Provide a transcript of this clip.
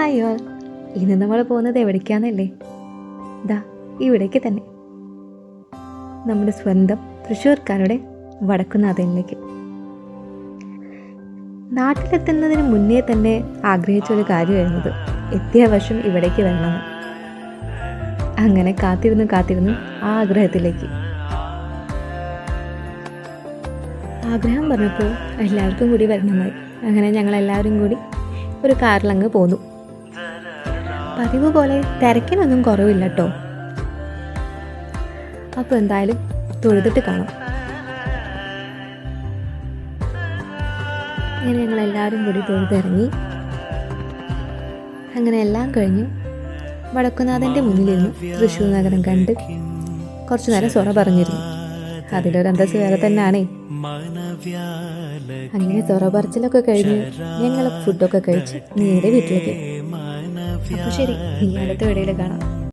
Hi all. ഇന്ന് നമ്മൾ പോകുന്നത് എവിടേക്കാന്നല്ലേ? ദാ ഇവിടേക്ക് തന്നെ, നമ്മുടെ സ്വന്തം തൃശ്ശൂർക്കാരുടെ വടക്കുന്നാഥനിലേക്ക്. നാട്ടിലെത്തുന്നതിന് മുന്നേ തന്നെ ആഗ്രഹിച്ചൊരു കാര്യമായിരുന്നത് എത്തിയ വർഷം ഇവിടേക്ക് വരണമെന്ന്. അങ്ങനെ കാത്തിരുന്നു ആ ആഗ്രഹത്തിലേക്ക്. ആഗ്രഹം പറഞ്ഞപ്പോൾ എല്ലാവർക്കും കൂടി വരണമെന്നായി. അങ്ങനെ ഞങ്ങളെല്ലാവരും കൂടി ഒരു കാറിലങ്ങ് പോന്നു. പതിവ് പോലെ തിരക്കിനൊന്നും കുറവില്ല കേട്ടോ. അപ്പോൾ എന്തായാലും തൊഴുതിട്ട് കാണാം. അങ്ങനെ ഞങ്ങളെല്ലാവരും കൂടി തൊഴുതിറങ്ങി. അങ്ങനെ എല്ലാം കഴിഞ്ഞ് വടക്കുന്നാഥൻ്റെ മുന്നിലിരുന്ന് തൃശ്ശൂർ നഗരം കണ്ട് കുറച്ചു നേരം സൊറ പറഞ്ഞിരുന്നു. അതിലൊരു അന്തസ്സ് വേറെ തന്നെയാണേ. അങ്ങനെ സൊറ പറച്ചിലൊക്കെ കഴിഞ്ഞ് ഞങ്ങൾ ഫുഡൊക്കെ കഴിച്ച് നേരെ വീട്ടിലേക്ക്. അപ്പോൾ ശരി, ഇനി അടുത്ത വീഡിയോയിൽ കാണാം.